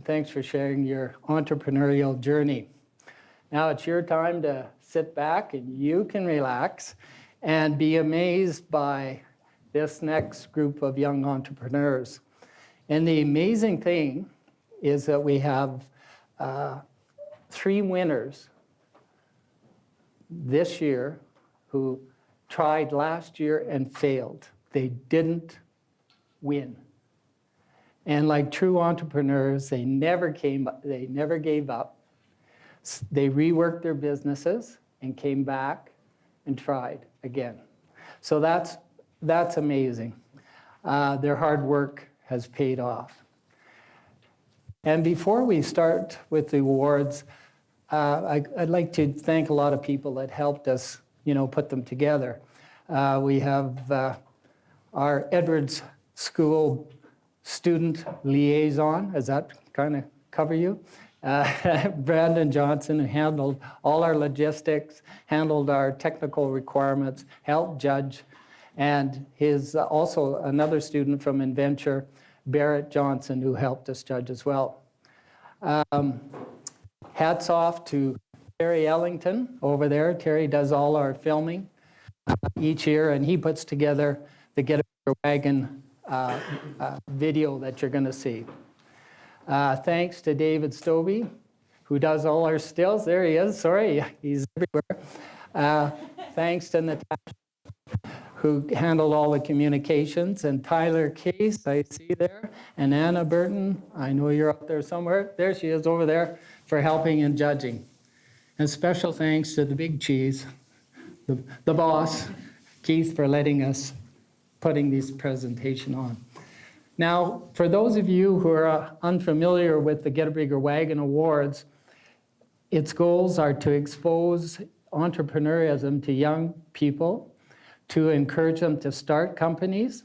and thanks for sharing your entrepreneurial journey. Now it's your time to sit back and you can relax and be amazed by this next group of young entrepreneurs. And the amazing thing is that we have 3 winners this year who tried last year and failed. They didn't win. And like true entrepreneurs, they never gave up. They reworked their businesses and came back and tried again. So that's amazing. Their hard work has paid off. And before we start with the awards, I'd like to thank a lot of people that helped us, put them together. We have our Edwards School student liaison. Does that kind of cover you? Brandon Johnson, who handled all our logistics, handled our technical requirements, helped judge, and his also another student from Inventure, Barrett Johnson, who helped us judge as well. Hats off to Terry Ellington over there. Terry does all our filming each year, and he puts together the Get a Wagon video that you're going to see. Thanks to David Stovey, who does all our stills. There he is. Sorry, he's everywhere. Thanks to Natasha, who handled all the communications, and Tyler Case, I see there, and Anna Burton. I know you're up there somewhere. There she is over there for helping and judging. And special thanks to the big cheese, the boss, Keith, for letting us putting this presentation on. Now, for those of you who are unfamiliar with the Get a Bigger Wagon Awards, its goals are to expose entrepreneurialism to young people, to encourage them to start companies,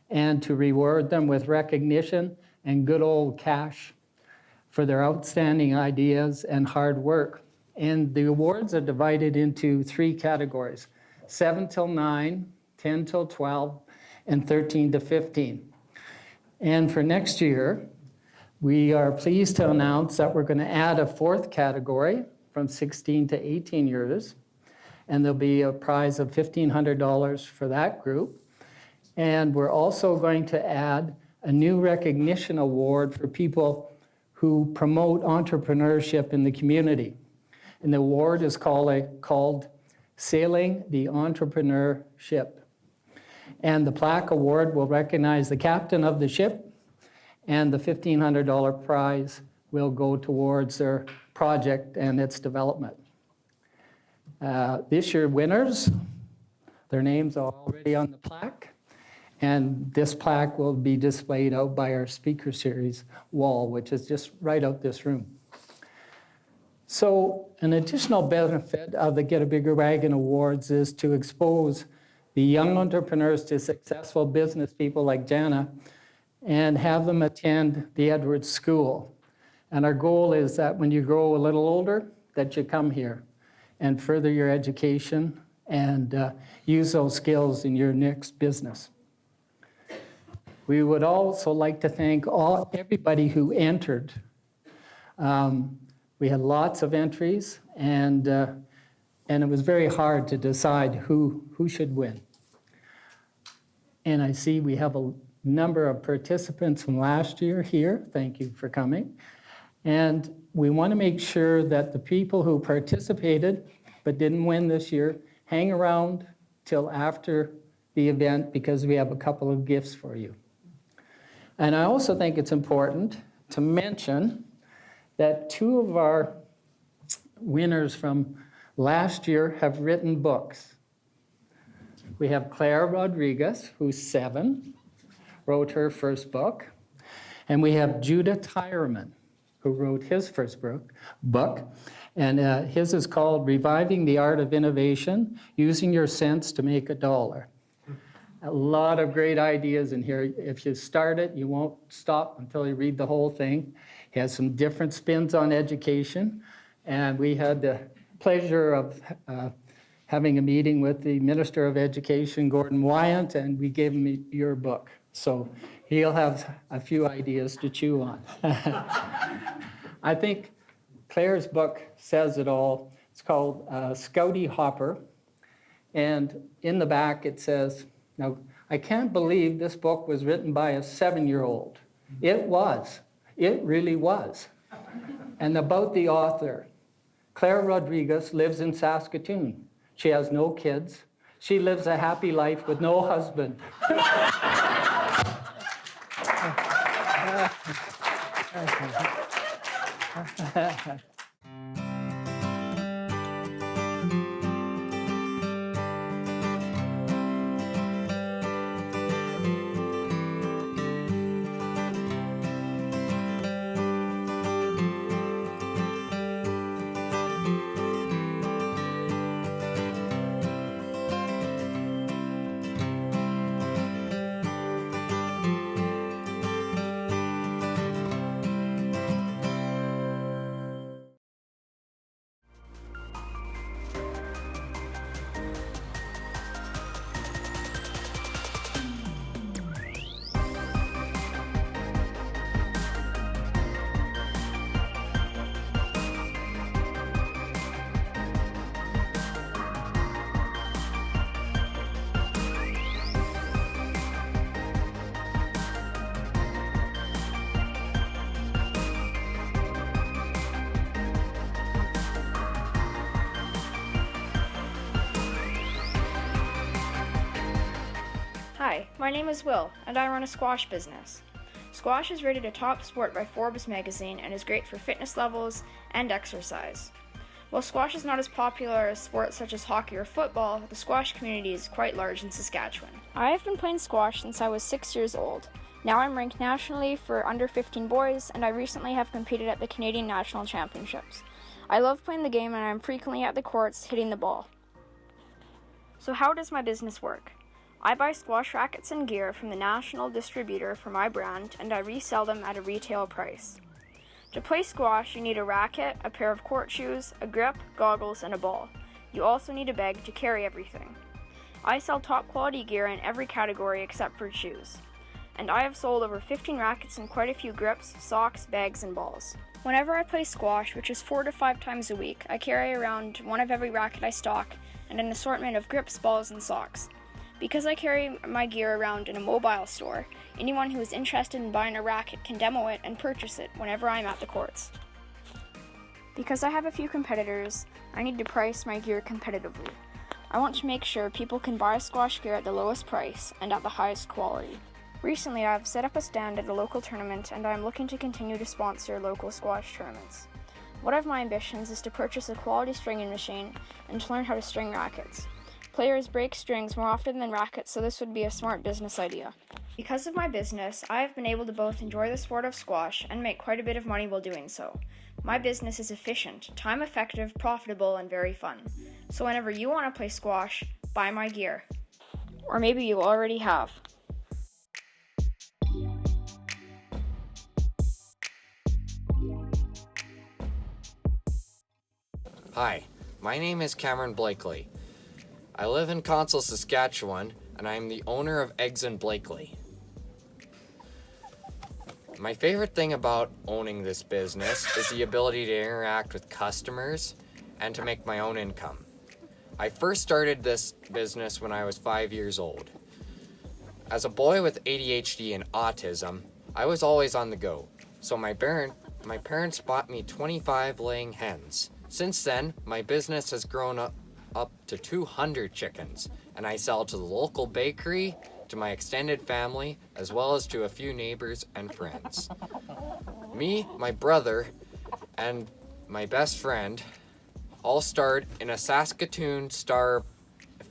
and to reward them with recognition and good old cash for their outstanding ideas and hard work. And the awards are divided into 3 categories: 7 till 9, 10 till 12, and 13 to 15. And for next year, we are pleased to announce that we're going to add a 4th category from 16 to 18 years, and there'll be a prize of $1,500 for that group. And we're also going to add a new recognition award for people who promote entrepreneurship in the community. And the award is called Sailing the Entrepreneurship. And the plaque award will recognize the captain of the ship, and the $1,500 prize will go towards their project and its development. This year winners, their names are already on the plaque, and this plaque will be displayed out by our speaker series wall, which is just right out this room. So an additional benefit of the Get a Bigger Wagon Awards is to expose the young entrepreneurs to successful business people like Jana and have them attend the Edwards School. And our goal is that when you grow a little older, that you come here and further your education and use those skills in your next business. We would also like to thank everybody who entered. We had lots of entries, and it was very hard to decide who should win. And I see we have a number of participants from last year here. Thank you for coming. And we want to make sure that the people who participated but didn't win this year hang around till after the event, because we have a couple of gifts for you. And I also think it's important to mention that 2 of our winners from last year have written books. We have Claire Rodriguez, who's 7, wrote her first book. And we have Judah Tyerman, who wrote his first book. And his is called Reviving the Art of Innovation, Using Your Sense to Make a Dollar. A lot of great ideas in here. If you start it, you won't stop until you read the whole thing. He has some different spins on education. And we had the pleasure of having a meeting with the Minister of Education, Gordon Wyant, and we gave him your book. So He'll have a few ideas to chew on. I think Claire's book says it all. It's called Scouty Hopper. And in the back it says, now, I can't believe this book was written by a 7-year-old. It was. It really was. And about the author, Claire Rodriguez lives in Saskatoon. She has no kids. She lives a happy life with no husband. Hi, my name is Will, and I run a squash business. Squash is rated a top sport by Forbes magazine and is great for fitness levels and exercise. While squash is not as popular as sports such as hockey or football, the squash community is quite large in Saskatchewan. I have been playing squash since I was 6 years old. Now I'm ranked nationally for under 15 boys, and I recently have competed at the Canadian National Championships. I love playing the game, and I'm frequently at the courts hitting the ball. So how does my business work? I buy squash rackets and gear from the national distributor for my brand, and I resell them at a retail price. To play squash, you need a racket, a pair of court shoes, a grip, goggles, and a ball. You also need a bag to carry everything. I sell top quality gear in every category except for shoes. And I have sold over 15 rackets and quite a few grips, socks, bags, and balls. Whenever I play squash, which is 4 to 5 times a week, I carry around one of every racket I stock and an assortment of grips, balls, and socks. Because I carry my gear around in a mobile store, anyone who is interested in buying a racket can demo it and purchase it whenever I'm at the courts. Because I have a few competitors, I need to price my gear competitively. I want to make sure people can buy squash gear at the lowest price and at the highest quality. Recently, I've set up a stand at a local tournament, and I'm looking to continue to sponsor local squash tournaments. One of my ambitions is to purchase a quality stringing machine and to learn how to string rackets. Players break strings more often than rackets, so this would be a smart business idea. Because of my business, I have been able to both enjoy the sport of squash and make quite a bit of money while doing so. My business is efficient, time-effective, profitable, and very fun. So whenever you want to play squash, buy my gear. Or maybe you already have. Hi, my name is Cameron Blakely. I live in Consell, Saskatchewan, and I am the owner of Eggs & Blakely. My favorite thing about owning this business is the ability to interact with customers and to make my own income. I first started this business when I was 5 years old. As a boy with ADHD and autism, I was always on the go, so my parents bought me 25 laying hens. Since then, my business has grown up to 200 chickens, and I sell to the local bakery, to my extended family, as well as to a few neighbors and friends. Me, my brother, and my best friend all starred in a Saskatoon Star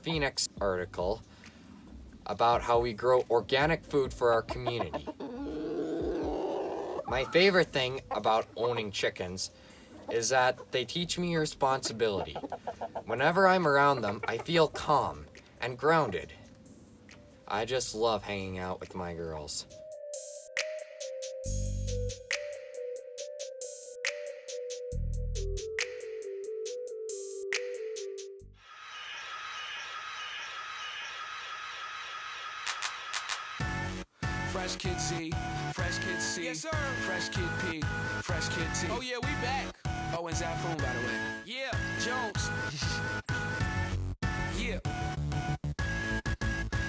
Phoenix article about how we grow organic food for our community. My favorite thing about owning chickens is that they teach me responsibility. Whenever I'm around them, I feel calm and grounded. I just love hanging out with my girls. Fresh Fresh Kid Z, Fresh Kid C, yes, sir. Fresh Kid P, Fresh Kid T. Oh yeah, we back. Oh, and Zafoon, by the way. Yeah, Jones. Yeah.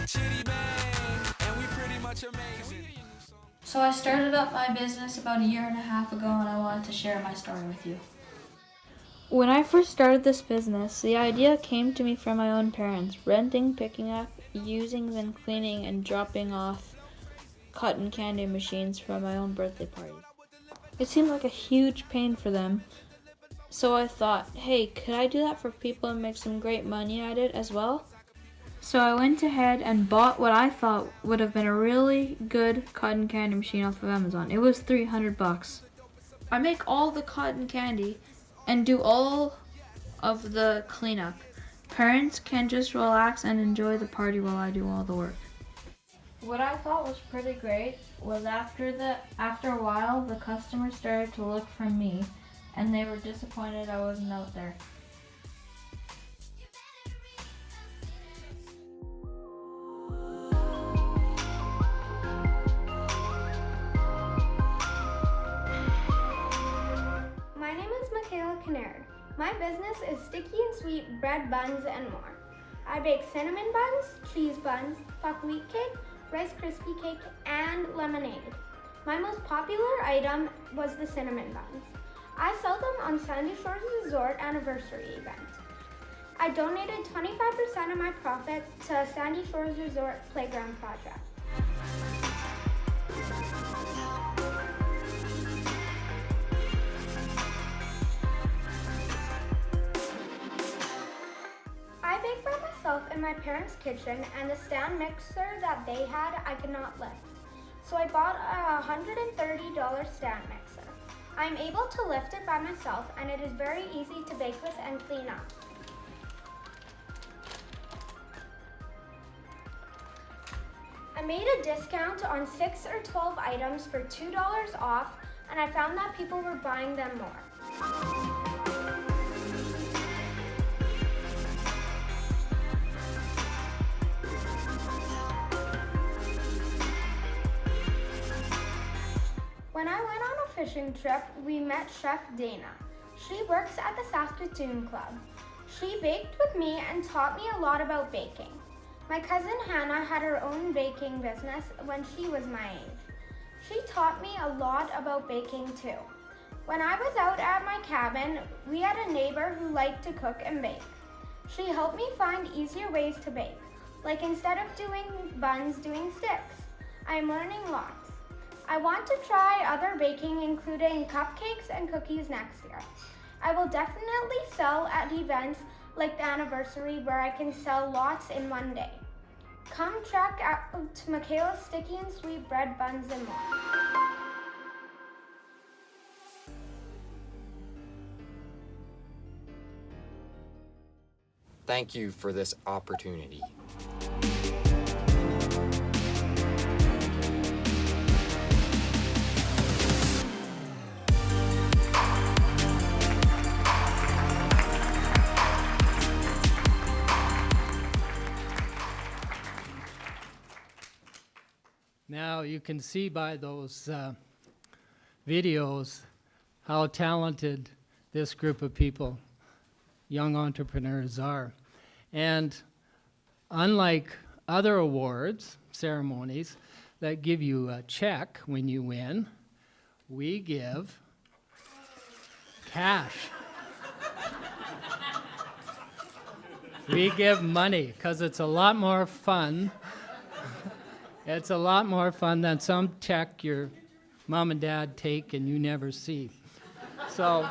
Chitty bang, and we pretty much amazing. So I started up my business about a year and a half ago, and I wanted to share my story with you. When I first started this business, the idea came to me from my own parents, renting, picking up, using, then cleaning and dropping off cotton candy machines for my own birthday parties. It seemed like a huge pain for them, so I thought, hey, could I do that for people and make some great money at it as well? So I went ahead and bought what I thought would have been a really good cotton candy machine off of Amazon. It was $300. I make all the cotton candy and do all of the cleanup. Parents can just relax and enjoy the party while I do all the work. What I thought was pretty great was after a while the customers started to look for me and they were disappointed I wasn't out there. My name is Michaela Kinnaird. My business is sticky and sweet bread buns and more. I bake cinnamon buns, cheese buns, buckwheat cake, Rice Krispie cake, and lemonade. My most popular item was the cinnamon buns. I sell them on Sandy Shores Resort anniversary event. I donated 25% of my profit to Sandy Shores Resort Playground Project. I bake by myself in my parents' kitchen, and the stand mixer that they had I could not lift. So I bought a $130 stand mixer. I'm able to lift it by myself, and it is very easy to bake with and clean up. I made a discount on 6 or 12 items for $2 off, and I found that people were buying them more. When I went on a fishing trip, we met Chef Dana. She works at the Saskatoon Club. She baked with me and taught me a lot about baking. My cousin Hannah had her own baking business when she was my age. She taught me a lot about baking too. When I was out at my cabin, we had a neighbor who liked to cook and bake. She helped me find easier ways to bake, like instead of doing buns, doing sticks. I'm learning lots. I want to try other baking, including cupcakes and cookies next year. I will definitely sell at events like the anniversary where I can sell lots in one day. Come check out Michaela's Sticky and Sweet Bread Buns and more. Thank you for this opportunity. Now you can see by those videos how talented this group of people, young entrepreneurs, are. And unlike other awards, ceremonies, that give you a check when you win, we give cash. We give money because it's a lot more fun. It's a lot more fun than some check your mom and dad take and you never see. So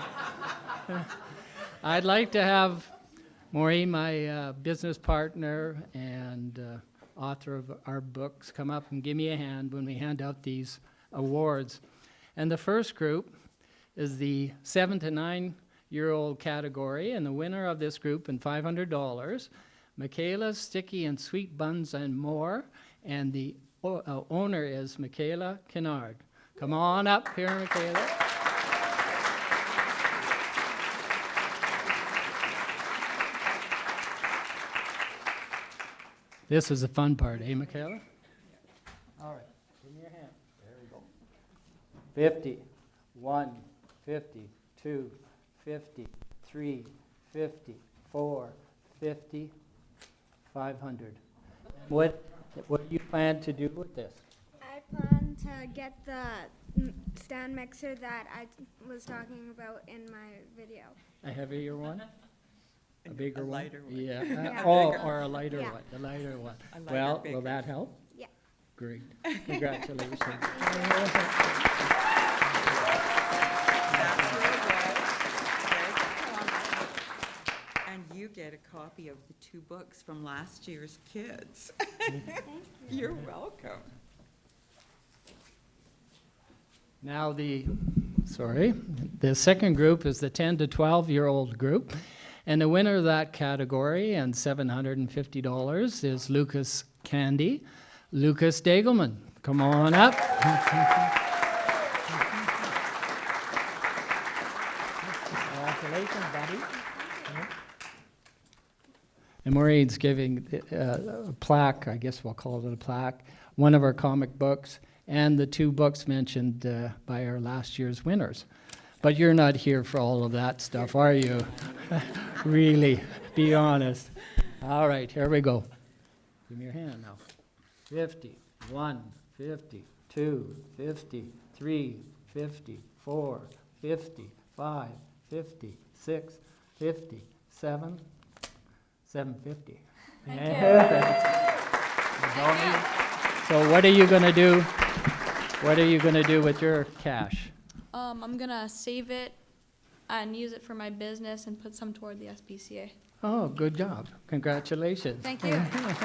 I'd like to have Maureen, my business partner and author of our books, come up and give me a hand when we hand out these awards. And the first group is the 7 to 9-year-old category, and the winner of this group and $500, Michaela's Sticky and Sweet Buns and More, and the owner is Michaela Kinnaird. Come on up here, Michaela. This is the fun part, eh, Michaela? All right. Give me your hand. There we go. 50, 1, 50, 2, 50, 3, 50, 4, 50, 500. What do you plan to do with this? I plan to get the stand mixer that I was talking about in my video. A heavier one? A bigger one? lighter one. Yeah. Yeah. Or a lighter Yeah. one, the lighter one. A lighter, Well, bigger. will that help? Yeah. Great. Congratulations. That's really good. There's a comment. And you get a copy of the 2 books from last year's kids. You're welcome. Now the second group is the 10 to 12-year-old group. And the winner of that category and $750 is Lucas Candy. Lucas Dagelman, come on up. Congratulations, buddy. And Maureen's giving a plaque, I guess we'll call it a plaque, one of our comic books, and the 2 books mentioned by our last year's winners. But you're not here for all of that stuff, are you? Really, be honest. All right, here we go. Give me your hand now. 50, 1, 50, 2, 50, 3, 50, 4, 50, 5, 50, 6, 50, 7, 750. So what are you going to do? What are you going to do with your cash? I'm gonna save it and use it for my business and put some toward the SPCA. Oh, good job. Congratulations. Thank you. My comment.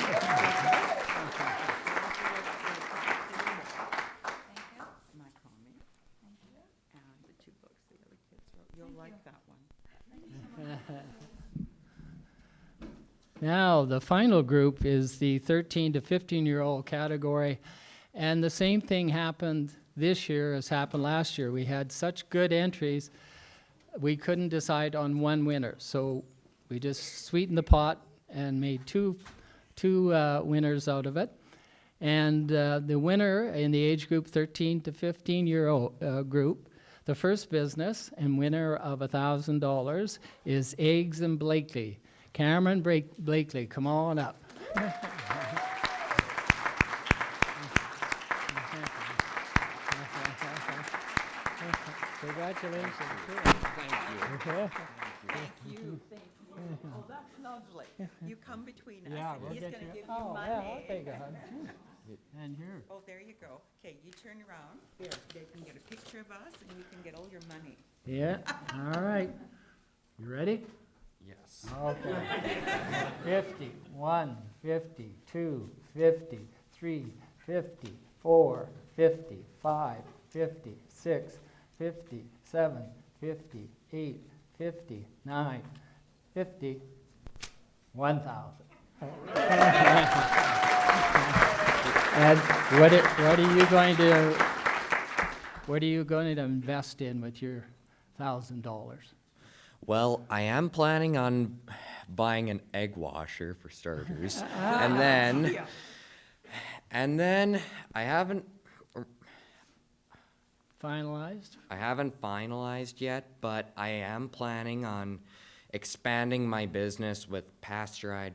And the 2 books the other kids wrote. You'll like that one. Now, the final group is the 13 to 15-year-old category. And the same thing happened this year as happened last year. We had such good entries, we couldn't decide on one winner. So we just sweetened the pot and made two winners out of it. And the winner in the age group 13 to 15-year-old group, the first business and winner of $1,000 is Eggs and Blakely. Cameron Blakely, come on up. Congratulations. Thank you. Thank you. Oh, that's lovely. You come between us, Yeah, and we'll he's get gonna you. give you Oh, money. yeah, I'll take a hug. And here. Oh, there you go. Okay, you turn around. There, they can get a picture of us, and you can get all your money. Yeah, all right. You ready? Yes. Okay. 50, 1, 50, 2, 50, 3, 50, 4, 50, 5, 50, 6, 50, 7, 50, 8, 50, 9, 50, 1,000. And what are you going to invest in with your $1,000? Well, I am planning on buying an egg washer for starters. and then I haven't finalized yet, but I am planning on expanding my business with pasteurized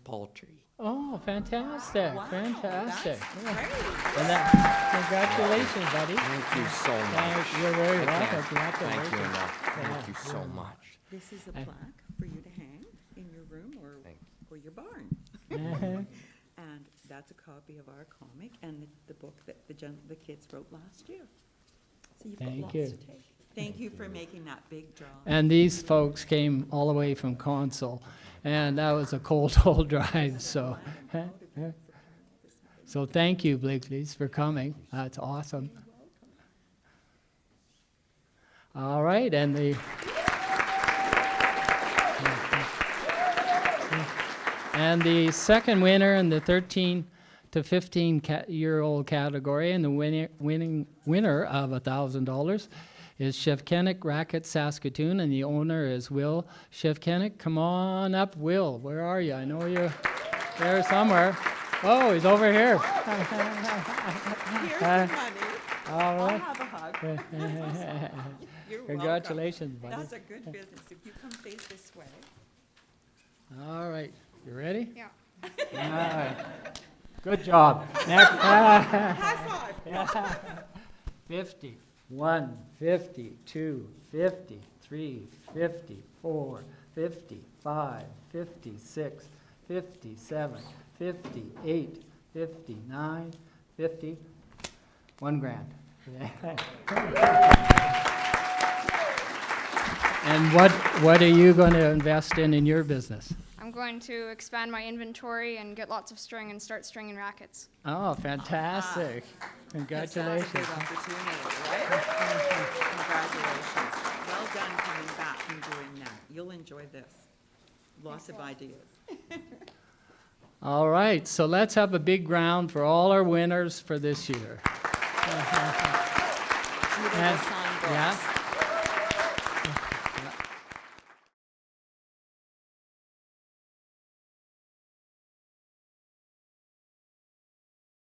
poultry. Oh, fantastic, Wow, fantastic. that's Yeah. great. And that, congratulations, buddy. Thank you so much. You're very I welcome. can't thank you Congratulations. enough. Thank you so much. This is a plaque for you to hang in your room or your barn. Uh-huh. And that's a copy of our comic and the book that the kids wrote last year. So you've got Thank lots you. to take. Thank you for making that big draw. And these folks came all the way from Console, and that was a cold, old drive, so. So thank you, Blakeleys, for coming. That's awesome. All right, and the second winner in the 13 to 15-year-old category, and the winner of $1,000 is Shevkenik Racket Saskatoon, and the owner is Will Shevkenik. Come on up, Will. Where are you? I know you're there somewhere. Oh, he's over here. Here's the money. All I'll right. have a hug. You're welcome. Congratulations, buddy. That's a good business. If you come face this way. All right, you ready? Yeah. All right. Good job. Next. High five. 50, 1, 50, 2, 50, 3, 50, 4, 50, 5, 56, 57, 58, 59, 50, 1 grand. And what are you going to invest in your business? I'm going to expand my inventory and get lots of string and start stringing rackets. Oh, fantastic. Congratulations. That's a good opportunity, right? Congratulations. Well done coming back and doing that. You'll enjoy this. Lots of ideas. All right, so let's have a big round for all our winners for this year. Judah will sign books. Yeah.